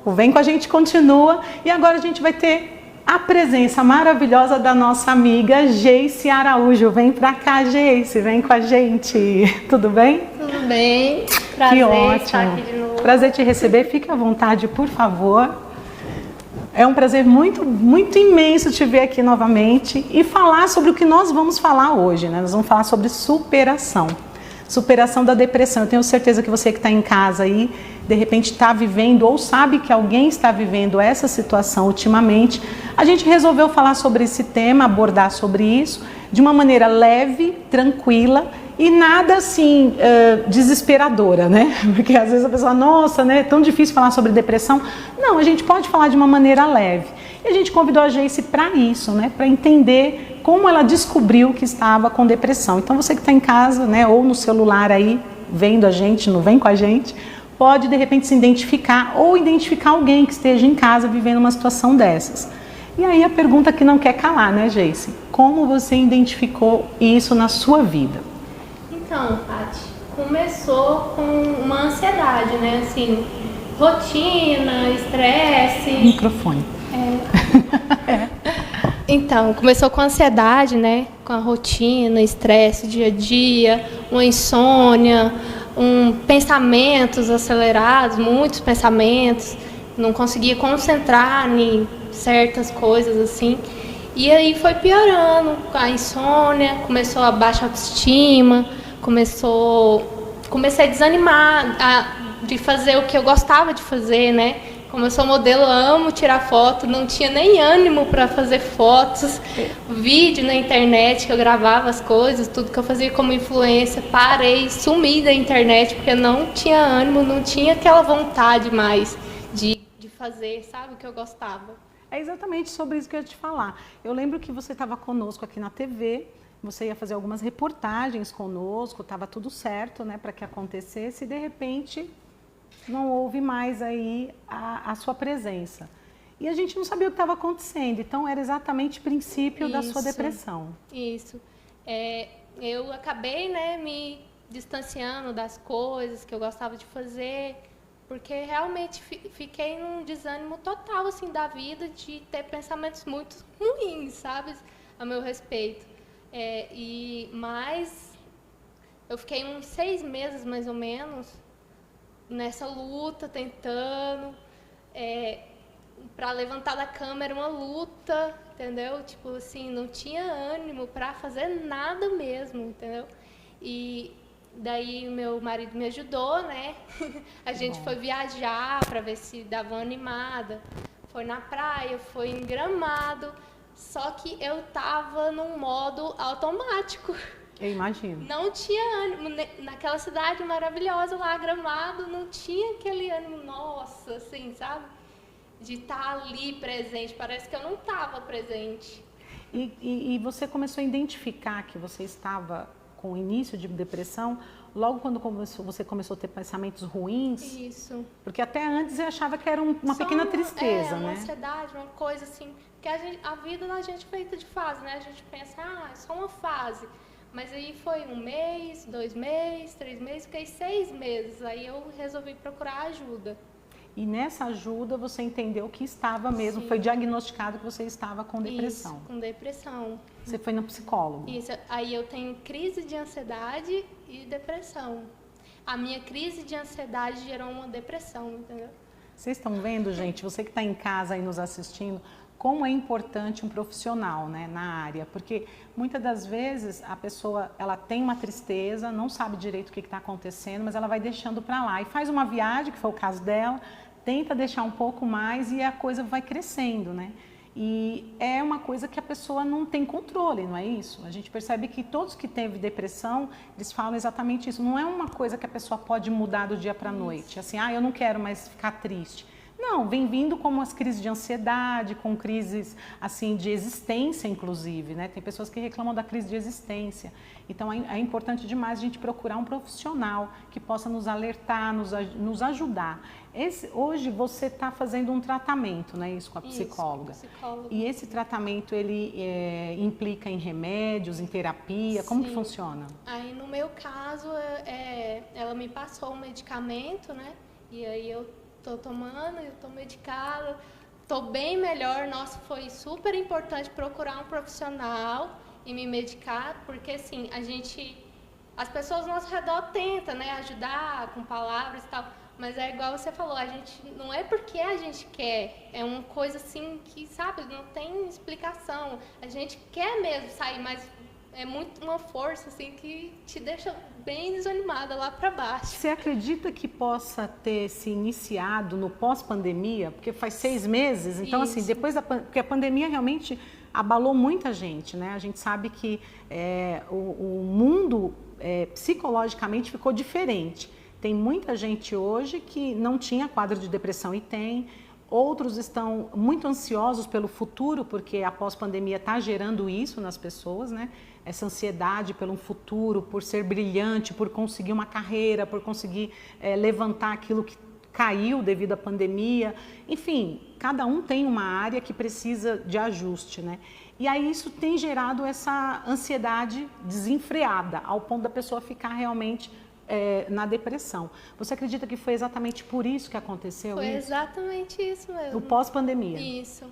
O Vem com a Gente continua e agora a gente vai ter a presença maravilhosa da nossa amiga Geice Araújo. Vem pra cá, Geice, vem com a gente. Tudo bem? Tudo bem. Prazer que ótimo. Estar aqui de novo. Prazer te receber. Fique à vontade, por favor. É um prazer muito, muito imenso te ver aqui novamente e falar sobre o que nós vamos falar hoje, né? Nós vamos falar sobre superação. Superação da depressão. Eu tenho certeza que você que está em casa aí, de repente está vivendo ou sabe que alguém está vivendo essa situação ultimamente. A gente resolveu falar sobre esse tema, abordar sobre isso de uma maneira leve, tranquila e nada assim desesperadora, né? Porque às vezes a pessoa, nossa, né, é tão difícil falar sobre depressão. Não, a gente pode falar de uma maneira leve. E a gente convidou a Geice para isso, né? Para entender como ela descobriu que estava com depressão. Então você que está em casa, né, ou no celular aí, vendo a gente, não vem com a gente, pode de repente se identificar ou identificar alguém que esteja em casa vivendo uma situação dessas. E aí a pergunta que não quer calar, né, Geice? Como você identificou isso na sua vida? Então, Paty, começou com uma ansiedade, né? Assim, rotina, estresse. Microfone. Então, começou com a ansiedade, né? Com a rotina, estresse, dia a dia, uma insônia, pensamentos acelerados, muitos pensamentos. Não conseguia concentrar em certas coisas assim. E aí foi piorando, a insônia, começou a baixa autoestima, comecei a desanimar de fazer o que eu gostava de fazer, né? Como eu sou modelo, amo tirar foto, não tinha nem ânimo para fazer fotos, vídeo na internet, que eu gravava as coisas, tudo que eu fazia como influência, parei, sumi da internet, porque não tinha ânimo, não tinha aquela vontade mais de fazer, sabe, o que eu gostava. É exatamente sobre isso que eu ia te falar. Eu lembro que você estava conosco aqui na TV, você ia fazer algumas reportagens conosco, estava tudo certo, né, para que acontecesse, e de repente não houve mais aí a sua presença. E a gente não sabia o que estava acontecendo, então era exatamente o princípio da sua depressão. Isso. Eu acabei, né, me distanciando das coisas que eu gostava de fazer, porque realmente fiquei num desânimo total assim da vida, de ter pensamentos muito ruins, sabe, a meu respeito. Mas eu fiquei uns 6 meses mais ou menos nessa luta, tentando, para levantar da cama era uma luta, entendeu? Tipo assim, não tinha ânimo para fazer nada mesmo, entendeu? E daí meu marido me ajudou, né? A gente foi viajar para ver se dava uma animada. Foi na praia, foi em Gramado, só que eu tava num modo automático. Eu imagino. Não tinha ânimo, naquela cidade maravilhosa lá, Gramado, não tinha aquele ânimo, nossa, assim, sabe? De estar ali presente, parece que eu não estava presente. E você começou a identificar que você estava com o início de depressão logo quando você começou a ter pensamentos ruins? Isso. Porque até antes você achava que era uma pequena tristeza, uma né? ansiedade, uma coisa assim, que a vida da gente é feita de fase, né? A gente pensa, é só uma fase. Mas aí foi 1 mês, 2 meses, 3 meses, fiquei 6 meses. Aí eu resolvi procurar ajuda. E nessa ajuda você entendeu que estava mesmo, Sim. Foi diagnosticado que você estava com depressão. Isso, com depressão. Você foi no psicólogo. Isso, aí eu tenho crise de ansiedade e depressão. A minha crise de ansiedade gerou uma depressão, entendeu? Vocês estão vendo, gente, você que está em casa aí nos assistindo, como é importante um profissional, né, na área, porque muitas das vezes a pessoa ela tem uma tristeza, não sabe direito o que está acontecendo, mas ela vai deixando para lá e faz uma viagem, que foi o caso dela, tenta deixar um pouco mais e a coisa vai crescendo, né? E é uma coisa que a pessoa não tem controle, não é isso? A gente percebe que todos que teve depressão, eles falam exatamente isso. Não é uma coisa que a pessoa pode mudar do dia para a noite, assim, eu não quero mais ficar triste. Não, vem vindo como as crises de ansiedade, com crises assim de existência, inclusive, né? Tem pessoas que reclamam da crise de existência. Então é importante demais a gente procurar um profissional que possa nos alertar, nos ajudar. Hoje você está fazendo um tratamento, né? Isso com a psicóloga. Isso, psicóloga. E esse tratamento ele implica em remédios, em terapia? Sim. Como que funciona? Aí no meu caso, ela me passou um medicamento, né? E aí eu tô tomando, eu tô medicada, tô bem melhor. Nossa, foi super importante procurar um profissional e me medicar, porque assim, as pessoas ao nosso redor tentam, né, ajudar com palavras e tal, mas é igual você falou, a gente não é porque a gente quer, é uma coisa assim que, sabe, não tem explicação. A gente quer mesmo sair, mas é muito uma força assim que te deixa bem desanimada lá para baixo. Você acredita que possa ter se iniciado no pós-pandemia? Porque faz 6 meses, então assim, depois porque a pandemia realmente abalou muita gente, né? A gente sabe que o mundo psicologicamente ficou diferente. Tem muita gente hoje que não tinha quadro de depressão e tem. Outros estão muito ansiosos pelo futuro, porque a pós-pandemia está gerando isso nas pessoas, né? Essa ansiedade pelo futuro, por ser brilhante, por conseguir uma carreira, por conseguir levantar aquilo que caiu devido à pandemia. Enfim, cada um tem uma área que precisa de ajuste, né? E aí isso tem gerado essa ansiedade desenfreada, ao ponto da pessoa ficar realmente na depressão. Você acredita que foi exatamente por isso que aconteceu? Foi exatamente isso mesmo. O pós-pandemia. Isso.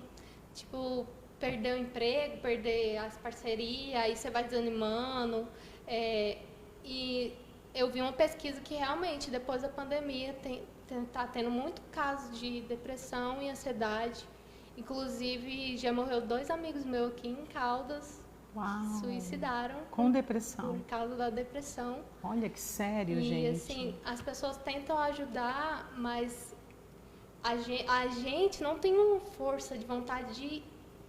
Tipo, perder o emprego, perder as parcerias, aí você vai desanimando. E eu vi uma pesquisa que realmente, depois da pandemia, tá tendo muito caso de depressão e ansiedade. Inclusive, já morreu 2 amigos meus aqui em Caldas. Uau. Suicidaram com depressão. Por causa da depressão. Olha que sério, gente. E assim, as pessoas tentam ajudar, mas a gente não tem uma força de vontade de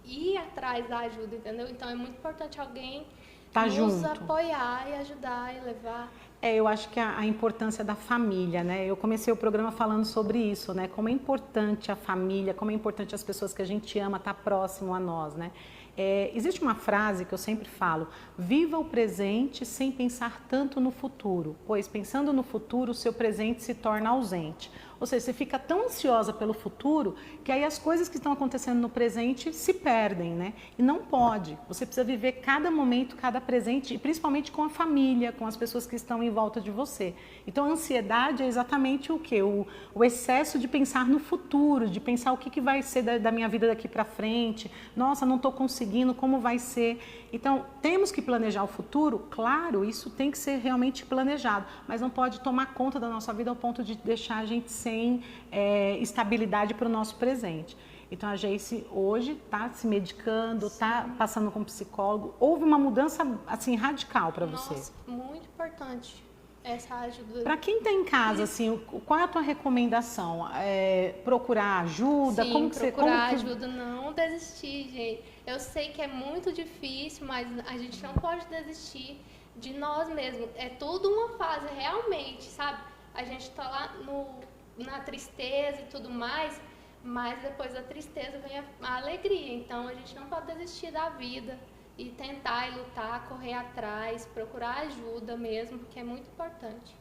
ir atrás da ajuda, entendeu? Então é muito importante alguém nos apoiar e ajudar e levar. Eu acho que a importância da família, né? Eu comecei o programa falando sobre isso, né? Como é importante a família, como é importante as pessoas que a gente ama estar próximo a nós, né? Existe uma frase que eu sempre falo: viva o presente sem pensar tanto no futuro, pois pensando no futuro, o seu presente se torna ausente. Ou seja, você fica tão ansiosa pelo futuro que aí as coisas que estão acontecendo no presente se perdem, né? E não pode. Você precisa viver cada momento, cada presente, e principalmente com a família, com as pessoas que estão em volta de você. Então a ansiedade é exatamente o quê? O excesso de pensar no futuro, de pensar o que vai ser da minha vida daqui para frente. Nossa, não estou conseguindo, como vai ser? Então, temos que planejar o futuro? Claro, isso tem que ser realmente planejado, mas não pode tomar conta da nossa vida ao ponto de deixar a gente sem estabilidade para o nosso presente. Então, a Geice hoje está se medicando, está passando com psicólogo. Houve uma mudança assim radical para você? Nossa, muito importante essa ajuda. Para quem está em casa, assim, qual é a tua recomendação? Procurar ajuda? Sim, procurar ajuda, não desistir, gente. Eu sei que é muito difícil, mas a gente não pode desistir de nós mesmos. É tudo uma fase, realmente, sabe? A gente está lá na tristeza e tudo mais, mas depois da tristeza vem a alegria. Então, a gente não pode desistir da vida e tentar e lutar, correr atrás, procurar ajuda mesmo, porque é muito importante.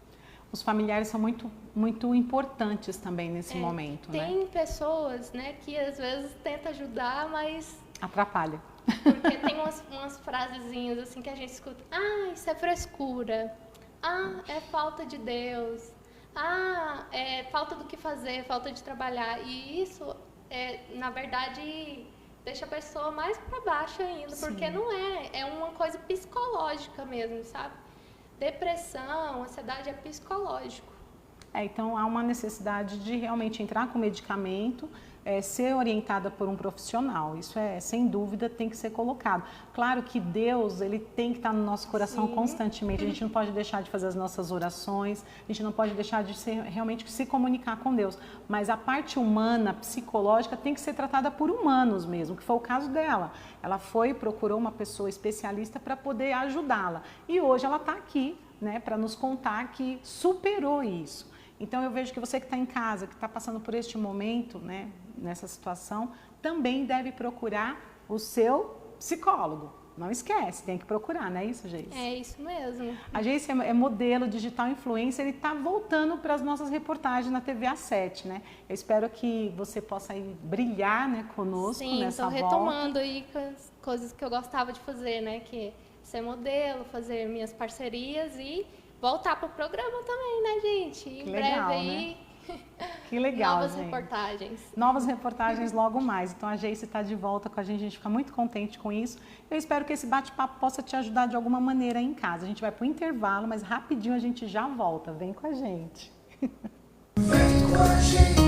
Os familiares são muito, muito importantes também nesse momento, né? Tem pessoas, né, que às vezes tentam ajudar, mas atrapalha. Porque tem umas frasezinhas assim que a gente escuta: ah, isso é frescura, ah, é falta de Deus, ah, é falta do que fazer, falta de trabalhar. E isso, na verdade, deixa a pessoa mais para baixo ainda. Sim. Porque não é uma coisa psicológica mesmo, sabe? Depressão, ansiedade é psicológico. Então há uma necessidade de realmente entrar com medicamento, ser orientada por um profissional. Isso sem dúvida, tem que ser colocado. Claro que Deus, ele tem que estar no nosso coração. Sim. Constantemente. A gente não pode deixar de fazer as nossas orações, a gente não pode deixar de realmente se comunicar com Deus. Mas a parte humana, psicológica, tem que ser tratada por humanos mesmo, que foi o caso dela. Ela procurou uma pessoa especialista para poder ajudá-la. E hoje ela está aqui, né, para nos contar que superou isso. Então eu vejo que você que está em casa, que está passando por este momento, né, nessa situação, também deve procurar o seu psicólogo. Não esquece, tem que procurar, não é isso, Geice? É isso mesmo. A Geice é modelo digital influencer e está voltando para as nossas reportagens na TV A7, né? Eu espero que você possa aí brilhar, né, conosco. Sim, nessa volta. Sim, estou retomando aí com as coisas que eu gostava de fazer, né? Que é ser modelo, fazer minhas parcerias e voltar pro programa também, né, gente? Em breve aí. Né? Que legal, Novas gente. reportagens. Novas reportagens logo mais. Então a Geice está de volta com a gente fica muito contente com isso. Eu espero que esse bate-papo possa te ajudar de alguma maneira aí em casa. A gente vai para o intervalo, mas rapidinho a gente já volta. Vem com a gente. Vem com a gente.